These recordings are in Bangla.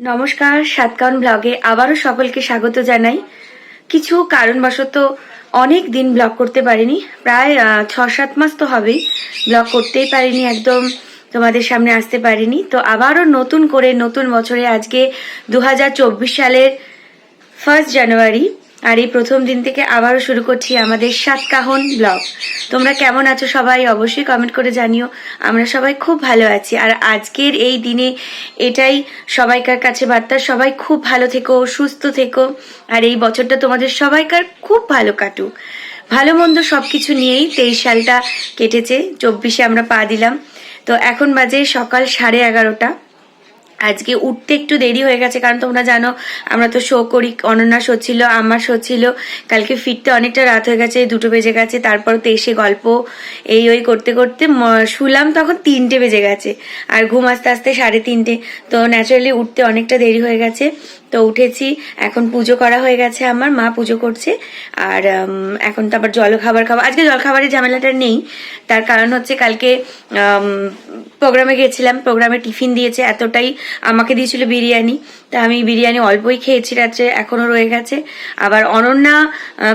নমস্কার, সাতকাহন ব্লগে আবারও সকলকে স্বাগত জানাই। কিছু কারণবশত অনেক দিন ব্লগ করতে পারিনি, প্রায় 6-7 মাস তো হবেই ব্লগ করতেই পারিনি, একদম তোমাদের সামনে আসতে পারিনি। তো আবারও নতুন করে নতুন বছরে আজকে 2024 সালের 1 জানুয়ারি, আর এই প্রথম দিন থেকে আবারও শুরু করছি আমাদের সাতকাহন ব্লগ। তোমরা কেমন আছো সবাই অবশ্যই কমেন্ট করে জানিও। আমরা সবাই খুব ভালো আছি, আর আজকের এই দিনে এটাই সবাইকার কাছে বার্তা, সবাই খুব ভালো থেকো, সুস্থ থেকো, আর এই বছরটা তোমাদের সবাইকার খুব ভালো কাটুক। ভালো মন্দ সবকিছু নিয়েই 23 সালটা কেটেছে, 24-এ আমরা পা দিলাম। তো এখন বাজে সকাল 11:30। আজকে উঠতে একটু দেরি হয়ে গেছে, কারণ তোমরা জানো আমরা তো শো করি, অনন্যা শো ছিল, আমার শো ছিল। কালকে ফিরতে অনেকটা রাত হয়ে গেছে, 2টো বেজে গেছে। তারপর তো এসে গল্প এই ওই করতে করতে শুলাম তখন 3টে বেজে গেছে, আর ঘুম আস্তে আস্তে 3:30। তো ন্যাচারালি উঠতে অনেকটা দেরি হয়ে গেছে। তো উঠেছি, এখন পুজো করা হয়ে গেছে, আমার মা পুজো করছে। আর এখন তো আবার জলখাবার খাবো। আজকে জলখাবারের ঝামেলাটা নেই, তার কারণ হচ্ছে কালকে প্রোগ্রামে গেছিলাম, প্রোগ্রামে টিফিন দিয়েছে, এতটাই আমাকে দিয়েছিল বিরিয়ানি, তা আমি বিরিয়ানি অল্পই খেয়েছি রাত্রে, এখনো রয়ে গেছে। আবার অনন্যা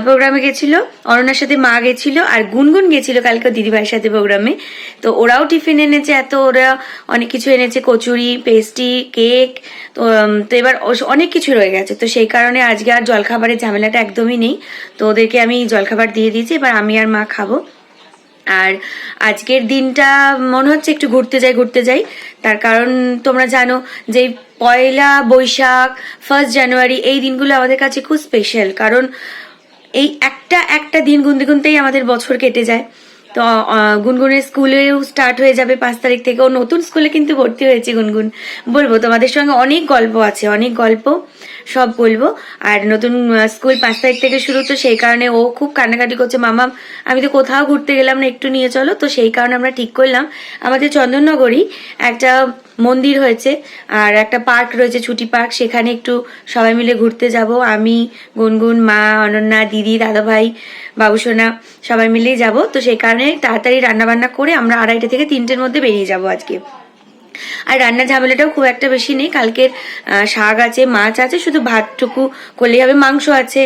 প্রোগ্রামে গেছিল, অনন্যার সাথে মা গেছিল, আর গুনগুন গেছিল কালকে দিদিভাইয়ের সাথে প্রোগ্রামে। তো ওরাও টিফিন এনেছে, ওরা অনেক কিছু এনেছে, কচুরি, পেস্ট্রি, কেক। তো এবার অনেক কিছু রয়ে গেছে, তো সেই কারণে আজকে আর জলখাবারের ঝামেলাটা একদমই নেই। তো ওদেরকে আমি জলখাবার দিয়ে দিয়েছি, এবার আমি আর মা খাবো। আর আজকের দিনটা মনে হচ্ছে একটু ঘুরতে যাই। তার কারণ তোমরা জানো যে পয়লা বৈশাখ, 1 জানুয়ারি এই দিনগুলো আমাদের কাছে খুব স্পেশাল, কারণ এই একটা দিন গুনতে গুনতেই আমাদের বছর কেটে যায়। তো গুনগুনের স্কুলেও স্টার্ট হয়ে যাবে 5 তারিখ থেকে, ও নতুন স্কুলে কিন্তু ভর্তি হয়েছে গুনগুন। বলবো তোমাদের সঙ্গে অনেক গল্প আছে, অনেক গল্প সব বলবো। আর নতুন স্কুল 5 তারিখ থেকে শুরু, তো সেই কারণে ও খুব কান্নাকাটি করছে, মামা আমি তো কোথাও ঘুরতে গেলাম না, একটু নিয়ে চলো। তো সেই কারণে আমরা ঠিক করলাম আমাদের চন্দননগরই একটা মন্দির হয়েছে আর একটা পার্ক রয়েছে, ছুটি পার্ক, সেখানে একটু সবাই মিলে ঘুরতে যাব। আমি, গুনগুন, মা, অনন্যা, দিদি, দাদাভাই, বাবুসোনা সবাই মিলেই যাব। তো সেই কারণে তাড়াতাড়ি রান্নাবান্না করে আমরা 2:30 থেকে 3টের মধ্যে বেরিয়ে যাব আজকে। আর রান্নার ঝামেলাটাও খুব একটা বেশি নেই, কালকের শাক আছে, মাছ আছে, শুধু ভাতটুকু করলেই হবে, মাংস আছে,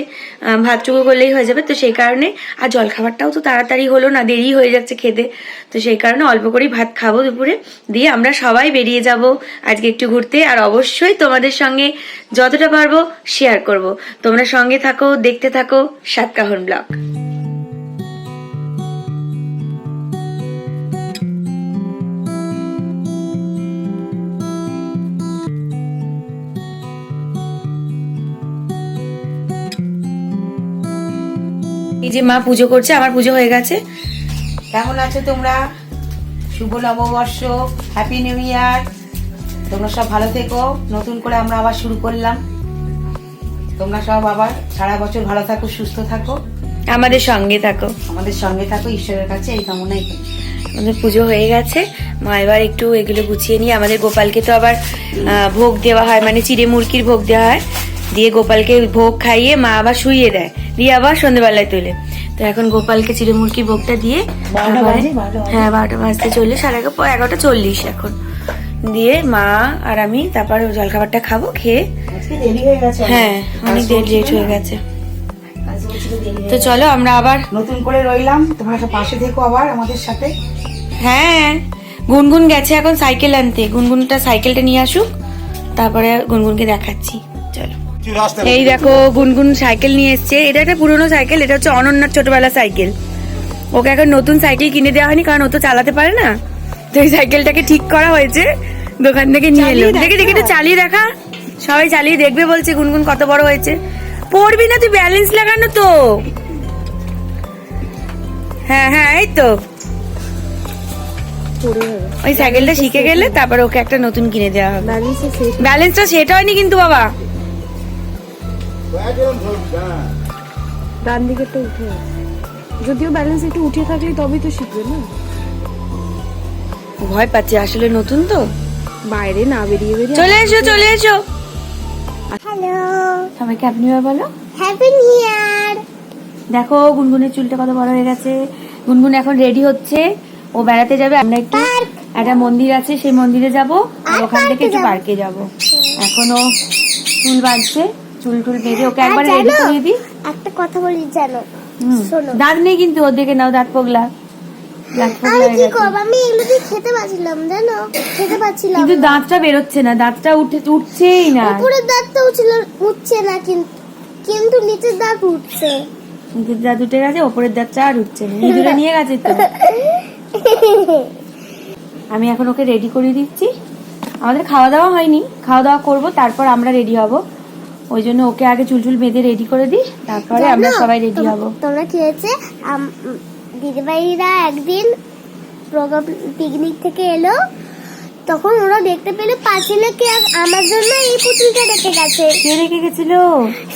ভাতটুকু করলেই হয়ে যাবে। তো সেই কারণে আর জলখাবারটাও তো তাড়াতাড়ি হলো না, দেরি হয়ে যাচ্ছে খেতে। তো সেই কারণে অল্প করেই ভাত খাবো দুপুরে, দিয়ে আমরা সবাই বেরিয়ে যাব আজকে একটু ঘুরতে। আর অবশ্যই তোমাদের সঙ্গে যতটা পারবো শেয়ার করব। তোমরা সঙ্গে থাকো, দেখতে থাকো সাতকাহন ব্লগ। এই যে মা পুজো করছে, আমার পুজো হয়ে গেছে। কেমন আছো তোমরা? শুভ নববর্ষ, হ্যাপি নিউ ইয়ার। তোমরা সব ভালো থেকো। নতুন করে আমরা আবার শুরু করলাম। তোমরা সব আবার সারা বছর ভালো থাকো, সুস্থ থাকো, আমাদের সঙ্গে থাকো, আমাদের সঙ্গে থাকো, ঈশ্বরের কাছে এই কামনাই করি। আমাদের পুজো হয়ে গেছে, মা এবার একটু এগুলো গুছিয়ে নিয়ে, আমাদের গোপালকে তো আবার ভোগ দেওয়া হয়, মানে চিড়ে মুরগির ভোগ দেওয়া হয়, দিয়ে গোপালকে ভোগ খাইয়ে মা আবার শুইয়ে দেয়, দিয়ে আবার সন্ধ্যেবেলায় তোলে। তো এখন গোপালকে চিড়ে মুরগির ভোগটা দিয়ে, হ্যাঁ 12টা বাজতে চললে, 11:40 এখন, দিয়ে মা আর আমি তারপর জলখাবারটা খাবো, খেয়ে হ্যাঁ অনেক লেট হয়ে গেছে। তো চলো আমরা আবার নতুন করে রইলাম, তোমরা সব পাশে থেকো আবার আমাদের সাথে। হ্যাঁ, গুনগুন গেছে এখন সাইকেল আনতে, গুনগুনটা সাইকেলটা নিয়ে আসুক, তারপরে গুনগুনকে দেখাচ্ছি। চলো, এই দেখো গুনগুন সাইকেল নিয়ে এসছে। এটা একটা পুরোনো সাইকেল, এটা হচ্ছে অনন্যার ছোটবেলা সাইকেল। ওকে এখন নতুন সাইকেল কিনে দেওয়া হয়নি, কারণ ও তো চালাতে পারে না। তো এই সাইকেলটাকে ঠিক করা হয়েছে, দোকান থেকে নিয়ে এলো। দেখে দেখে একটু চালিয়ে দেখা, সবাই চালিয়ে দেখবে বলছে। গুনগুন কত বড় হয়েছে। পড়বি না তুই, ব্যালেন্স লাগানো তো। হ্যাঁ হ্যাঁ, এই তো ওই সাইকেলটা শিখে গেলে তারপর ওকে একটা নতুন কিনে দেওয়া হবে। ব্যালেন্সটা সেট হয়নি কিন্তু বাবা, ডান দিকেরটা উঠে, যদিও ব্যালেন্স একটু উঠে থাকলে তবেই তো শিখবে না। ভয় পাচ্ছে আসলে, নতুন তো। বাইরে না বেরিয়ে বেরিয়ে চলে এসো, চলে এসো। হ্যালো, সবাইকে হ্যাপি নিউ ইয়ার বলো। Happy new year. দেখো গুনগুনের চুলটা কত বড় হয়ে গেছে। গুনগুন এখন রেডি হচ্ছে, ও বেড়াতে যাবে। আমরা একটু একটা মন্দির আছে, সেই মন্দিরে যাব, আর ওখান থেকে একটু পার্কে যাব। এখনো চুল বাঁধছে, চুল টুল বেঁধে ওকে একবার রেডি করে দিই। একটা কথা বলি জানো, শোনো, দাঁত নেই কিন্তু ওর দিকে নাও, দাঁত পগলা, দাঁত পগলা আমি হয়ে কি গেছে। করব, আমি এগুলো দিয়ে খেতে পাচ্ছিলাম জানো, খেতে পাচ্ছিলাম কিন্তু দাঁতটা বেরোচ্ছে না, দাঁতটা উঠছেই না। উপরের দাঁতটা উঠছে না, কিন্তু নিচের দাঁত উঠছে। নিচের দাঁত উঠে গেছে, ওপরের দাঁতটা আর উঠছে না, ইঁদুরে নিয়ে গেছে তো। আমি এখন ওকে রেডি করে দিচ্ছি। আমাদের খাওয়া দাওয়া হয়নি, খাওয়া দাওয়া করব, তারপর আমরা রেডি হব। ওই জন্য ওকে আগে চুল বেঁধে রেডি করে দিই, তারপরে আমরা সবাই রেডি হব। তোমরা কি হয়েছে, দিদিভাইরা একদিন প্রোগ্রাম পিকনিক থেকে এলো, তখন ওরা দেখতে পেলে পাঁচিলেকে আমার জন্য এই পুতুলটা রেখে গেছে। কে রেখে গেছিল?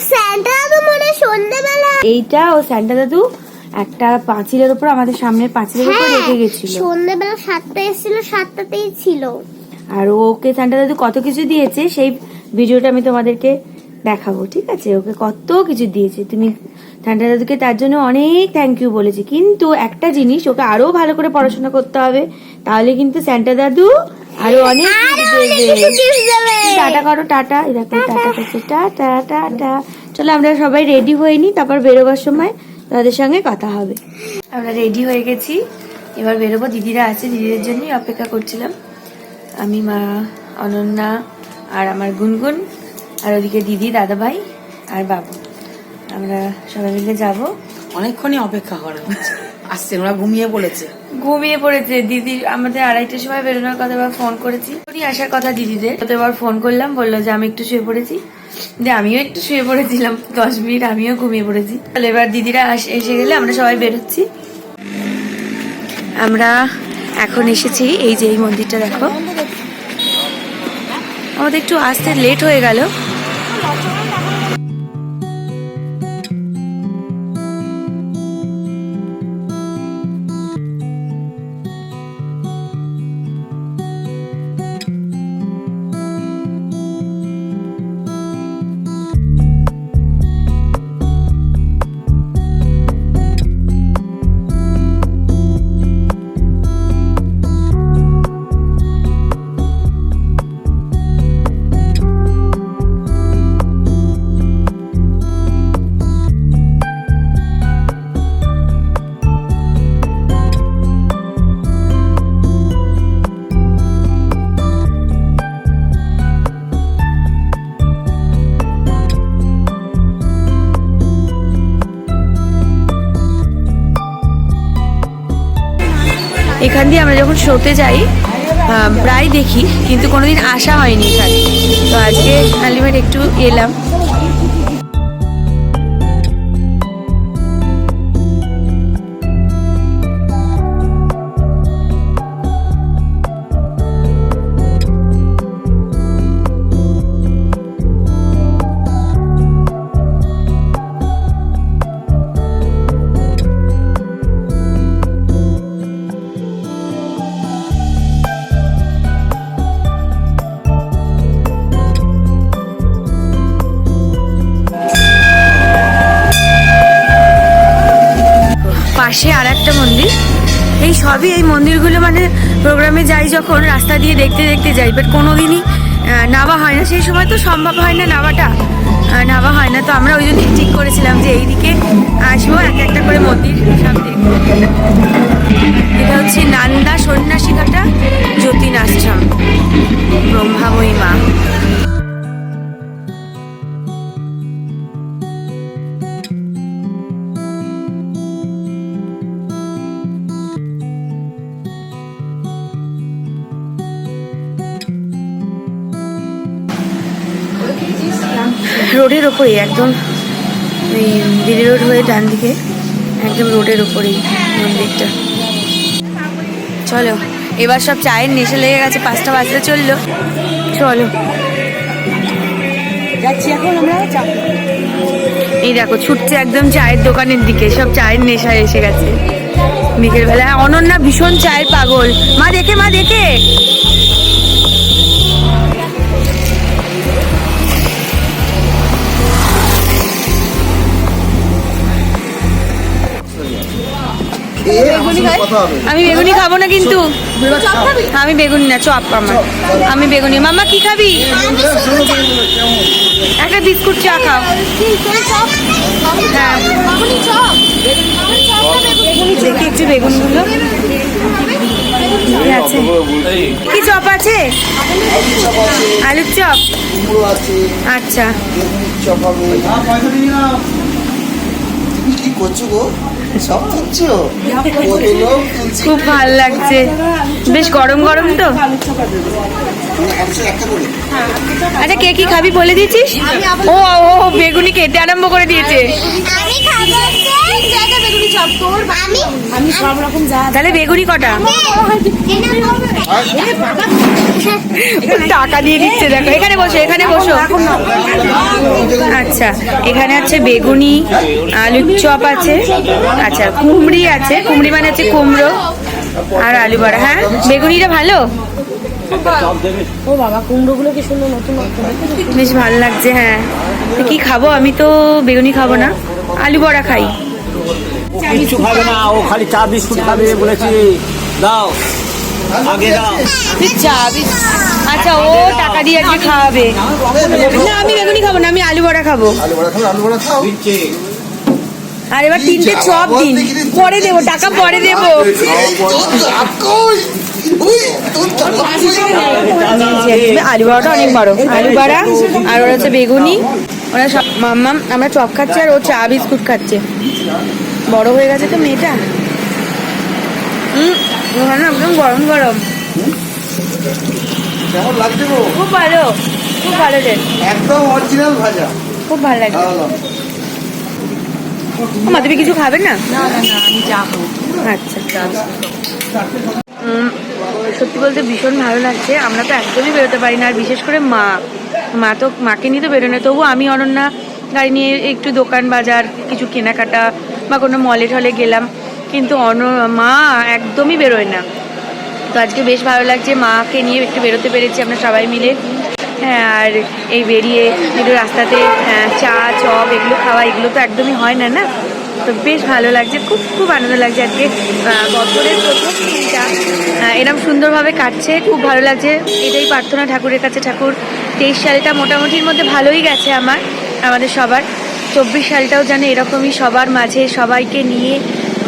স্যান্টা দাদু মনে সন্ধ্যেবেলা। এইটা ও স্যান্টা দাদু একটা পাঁচিলের উপর, আমাদের সামনের পাঁচিলের উপর রেখে গেছিল। সন্ধ্যেবেলা 7টায় এসেছিল, 7টাতেই ছিল। আর ওকে স্যান্টা দাদু কত কিছু দিয়েছে, সেই ভিডিওটা আমি তোমাদেরকে দেখাবো, ঠিক আছে? ওকে কত কিছু দিয়েছে, তুমি স্যান্টা দাদুকে তার জন্য অনেক থ্যাংক ইউ বলেছি। কিন্তু একটা জিনিস, ওকে আরো ভালো করে পড়াশোনা করতে হবে, তাহলে কিন্তু স্যান্টা দাদু আরো অনেক দেবে। টাটা করো, টাটা। এই দেখো টাটা করছে, টাটা টাটা। চলো আমরা সবাই রেডি হয়ে নি, তারপর বেরোবার সময় তাদের সঙ্গে কথা হবে। আমরা রেডি হয়ে গেছি, এবার বেরোবো। দিদিরা আছে, দিদিদের জন্যই অপেক্ষা করছিলাম। আমি, মা, অনন্যা আর আমার গুনগুন, আর ওদিকে দিদি, দাদা ভাই আর বাবু, আমরা সবাই মিলে যাব। অনেকক্ষণই অপেক্ষা করা আসছে, ওরা ঘুমিয়ে পড়েছে দিদি আমাদের 2:30টার সময় বেরোনোর কথা, এবার ফোন করেছি, আসার কথা দিদিদের, তো এবার ফোন করলাম, বললো যে আমি একটু শুয়ে পড়েছি। যে আমিও একটু শুয়ে পড়েছিলাম 10 মিনিট, আমিও ঘুমিয়ে পড়েছি। তাহলে এবার দিদিরা এসে গেলে আমরা সবাই বেরোচ্ছি। আমরা এখন এসেছি, এই যে এই মন্দিরটা দেখো। আমাদের একটু আসতে লেট হয়ে গেল। এখান দিয়ে আমরা যখন শোতে যাই প্রায় দেখি, কিন্তু কোনোদিন আসা হয়নি এখানে, তো আজকে আলটিমেট একটু এলাম। পাশে আর একটা মন্দির, এই সবই এই মন্দিরগুলো মানে প্রোগ্রামে যাই যখন, রাস্তা দিয়ে দেখতে দেখতে যাই, বাট কোনোদিনই নামা হয় না। সেই সময় তো সম্ভব হয় না, নামা হয় না। তো আমরা ওই জন্যই ঠিক করেছিলাম যে এইদিকে আসবো, একটা করে মন্দির সব দেখবো। এটা হচ্ছে নান্দা সন্ন্যাসী ঘাটা যতীন আশ্রম, ব্রহ্মাময়ী মা। রোডের ওপরেই একদম, এই দিল্লি রোড হয়ে ডান দিকে একদম রোডের ওপরেই মন্দিরটা। চলো এবার সব চায়ের নেশা লেগে গেছে, 5টা বাজতে চললো, চলো যাচ্ছি এখন আমরা। এই দেখো ছুটছে একদম চায়ের দোকানের দিকে, সব চায়ের নেশা এসে গেছে বিকেল বেলা। অনন্যা ভীষণ চায়ের পাগল, মা দেখে খেয়ে আমার সঙ্গে কথা হবে। আমি বেগুনি খাবো না কিন্তু। আমি বেগুনি না, চপ আমার। আমি বেগুনি। মামা কি খাবি? একটা বিস্কুট চা খাও। হ্যাঁ দেখি একটু বেগুনগুলো কি আছে। কি চপ আছে? আলুর চপ। কুমড়ো আছে, আচ্ছা চপ হবে। তুমি কি করছো গো? সব তুলছো? কত লোক তুলছে। খুব ভালো লাগছে, বেশ গরম গরম তো। একটা করে। আচ্ছা কে কি খাবি বলে দিয়েছিস? ও ও বেগুনি খেতে আরম্ভ করে দিয়েছে। আমি খাবো জায়গা বেগুনি চপ তোর আমি সব রকম যা তাহলে বেগুনি কটা? টাকা দিয়ে দিচ্ছে দেখো। এখানে বসো, এখানে বসো। আচ্ছা এখানে আছে বেগুনি, আলুর চপ আছে, আচ্ছা কুমড়ি আছে, কুমড়ি মানে হচ্ছে কুমড়ো, আর আলু বড়া। হ্যাঁ বেগুনিটা ভালো, ও বাবা কুমড়োগুলো কি সুন্দর নতুন নতুন। বেশ ভালো লাগছে। হ্যাঁ তো কি খাবো? আমি তো বেগুনি খাবো না, আলু বড়া খাই। ও কিচ্ছু খাবে না, ও খালি চা বিস্কুট খাবে বলেছি। দাও আগে দাও। তুই যাবি? আচ্ছা ও টাকা দিয়ে আজকে খাওয়াবে। না আমি বেগুনি খাবো না, আমি আলু বড়া খাবো। আলু বড়া খাও, আলু বড়া খাও। দিচ্ছে। আর এবার তিনটে চপ দিন, পরে দেবো, টাকা পরে দেবো। আলু বড়াটা অনেক বড়, আলু বড়া আর ওরা হচ্ছে বেগুনি। ওরা সব মাম্মা আমরা চপ খাচ্ছি আর ও চা বিস্কুট খাচ্ছে। বড় হয়ে গেছে তো মেয়েটা। ওখানে একদম গরম গরম, কেমন লাগছে গো? খুব ভালো, খুব ভালো রে, একদম অরিজিনাল ভাজা। খুব ভালো লাগে। ভালো। মা তুমি কিছু খাবে না? আমি চা খাবো। আচ্ছা সত্যি বলতে ভীষণ ভালো লাগছে। আমরা তো একদমই বেরোতে পারি না, আর বিশেষ করে মাকে নিয়ে তো বেরোয় না। তবু আমি অনন্যা গাড়ি নিয়ে একটু দোকান বাজার কিছু কেনাকাটা বা কোনো মলে টলে গেলাম, কিন্তু মা একদমই বেরোয় না। তো আজকে বেশ ভালো লাগছে, মাকে নিয়ে একটু বেরোতে পেরেছি আমরা সবাই মিলে। হ্যাঁ আর এই বেরিয়ে একটু রাস্তাতে চা চপ এগুলো খাওয়া, এগুলো তো একদমই হয় না না। তো বেশ ভালো লাগছে, খুব খুব আনন্দ লাগছে। আজকে বছরের প্রথম দিনটা এরকম সুন্দরভাবে কাটছে, খুব ভালো লাগছে। এটাই প্রার্থনা ঠাকুরের কাছে, ঠাকুর 23 সালটা মোটামুটির মধ্যে ভালোই গেছে আমাদের সবার। 24 সালটাও যেন এরকমই সবার মাঝে সবাইকে নিয়ে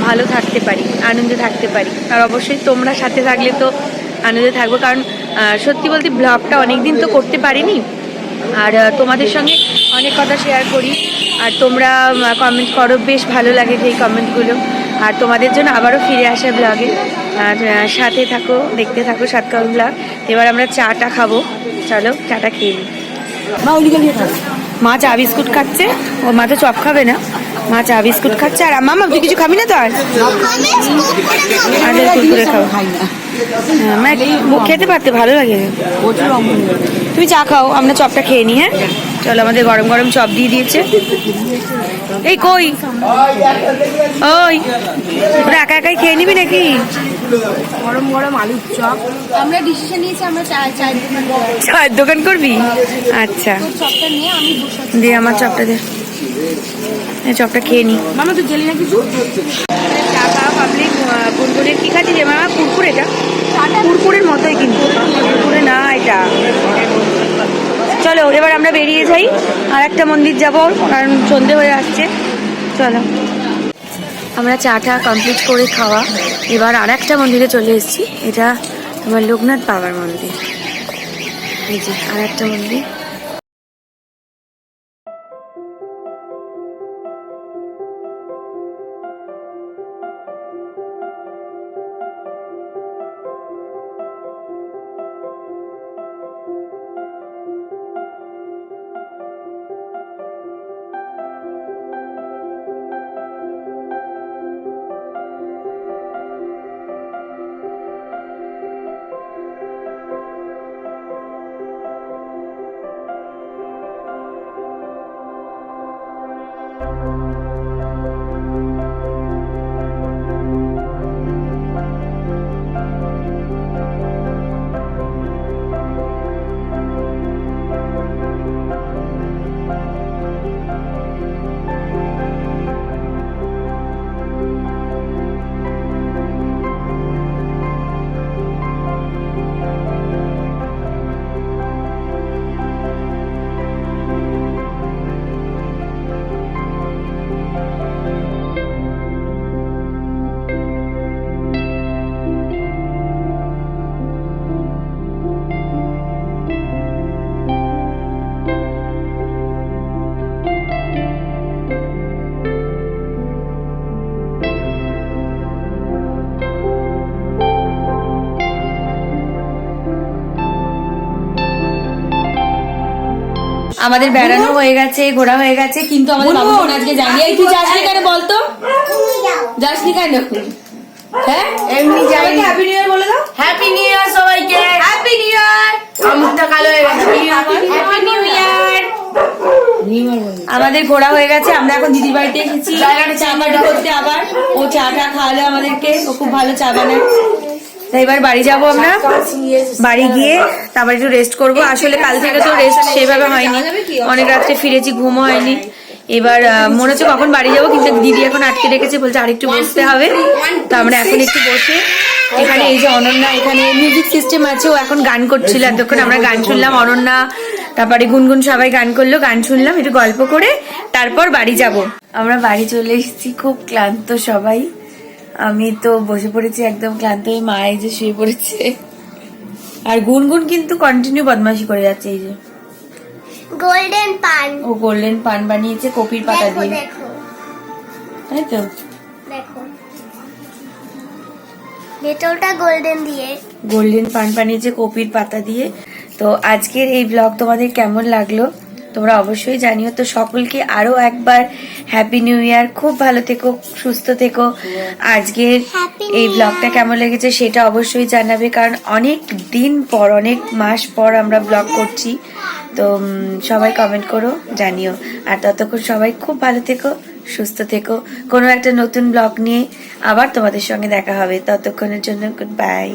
ভালো থাকতে পারি, আনন্দে থাকতে পারি। আর অবশ্যই তোমরা সাথে থাকলে তো আনন্দে থাকবো, কারণ সত্যি বলতে ব্লগটা অনেকদিন তো করতে পারিনি, আর তোমাদের সঙ্গে অনেক কথা শেয়ার করি, আর তোমরা কমেন্ট করো, বেশ ভালো লাগে সেই কমেন্টগুলো। আর তোমাদের জন্য আবারও ফিরে আসে ব্লগে, আর সাথে থাকো, দেখতে থাকো সাতকাল ব্লগ। এবার আমরা চাটা খাবো, চলো চাটা খেয়ে নিই। মা চা বিস্কুট খাচ্ছে, ও মা তো চপ খাবে না, মা চা বিস্কুট খাচ্ছে। আর মামা তুই কিছু খাবি না তো? আর কুরকুরে খাবো। হ্যাঁ মা খেতে পারতে ভালো লাগে। তুমি চা খাও, আমরা চপটা খেয়ে নিই। হ্যাঁ চলো, আমাদের গরম গরম চপ দিয়ে দিয়েছে। এই কই ওই ওরা একা একাই খেয়ে নিবি নাকি? গরম গরম আলুর চপ। আমরা ডিসিশন নিয়েছি আমরা চায়ের দোকান করবি? আচ্ছা চপটা নিয়ে আমি দে আমার চপটা দে, এই চপটা খেয়ে নি। মামা তুই গেলি না কিছু? চা খাওয়া পাবলিক। কুরকুরে কি খাচ্ছি যে মামা? কুরকুরেটা কুরকুরের মতোই, কিন্তু কুরকুরে না এটা। চলো এবার আমরা বেরিয়ে যাই, আর একটা মন্দির যাবো কারণ সন্ধে হয়ে আসছে। চলো আমরা চাটা কমপ্লিট করে খাওয়া, এবার আর একটা মন্দিরে চলে এসেছি। এটা তোমার লোকনাথ বাবার মন্দির, এই যে আর একটা মন্দির। আমাদের বেড়ানো হয়ে গেছে, ঘোরা হয়ে গেছে, কিন্তু আমাদের বাবু আজকে যায়নি। এই তুই যাসনি কেন বলতো? যাসনি কেন? হ্যাঁ এমনি যাই। হ্যাপি নিউ ইয়ার বলে দাও। হ্যাপি নিউ ইয়ার সবাইকে। Happy new year. মুখটা কালো হয়ে গেছে। Happy new year. আমাদের ঘোরা হয়ে গেছে, আমরা এখন দিদির বাড়িতে এসেছি চা পার্টি করতে। আবার ও চাটা খাওয়ালো আমাদেরকে, ও খুব ভালো চা বানায়। তাই এবার বাড়ি যাবো আমরা, বাড়ি গিয়ে তারপর একটু রেস্ট করবো। আসলে কাল থেকে তো রেস্ট সেভাবে হয়নি, অনেক রাত্রে ফিরেছি, ঘুমও হয়নি। এবার মনে হচ্ছে কখন বাড়ি যাবো, কিন্তু দিদি এখন আটকে রেখেছে, বলছে আরেকটু বসতে হবে। তো আমরা এখন একটু বসে এখানে এই যে অনন্যা, এখানে মিউজিক সিস্টেম আছে, ও এখন গান করছিল, এতক্ষণ আমরা গান শুনলাম। অনন্যা তারপরে গুনগুন সবাই গান করলো, গান শুনলাম, একটু গল্প করে তারপর বাড়ি যাব। আমরা বাড়ি চলে এসেছি, খুব ক্লান্ত সবাই। আমি তো বসে পড়েছি একদম ক্লান্ত হয়ে, মা এই যে শুয়ে পড়েছে। আর গুনগুন কিন্তু কন্টিনিউ বদমাশি করে যাচ্ছে। এই যে গোল্ডেন পান, ও গোল্ডেন পান বানিয়েছে কপির পাতা দেখো দিয়ে, দেখো তাই তো? দেখো ভেতরটা গোল্ডেন দিয়ে। গোল্ডেন পান বানিয়েছে কপির পাতা দিয়ে। তো আজকের এই ব্লগ তোমাদের কেমন লাগলো তোমরা অবশ্যই জানিও। তো সকলকে আরো একবার হ্যাপি নিউ ইয়ার। খুব ভালো থেকো, সুস্থ থেকো। আজকের এই ব্লগটা কেমন লেগেছে সেটা অবশ্যই জানাবে, কারণ অনেক দিন পর, অনেক মাস পর আমরা ব্লগ করছি। তো সবাই কমেন্ট করো, জানিও। আর ততক্ষণ সবাই খুব ভালো থেকো, সুস্থ থেকো। কোনো একটা নতুন ব্লগ নিয়ে আবার তোমাদের সঙ্গে দেখা হবে। ততক্ষণের জন্য গুড বাই।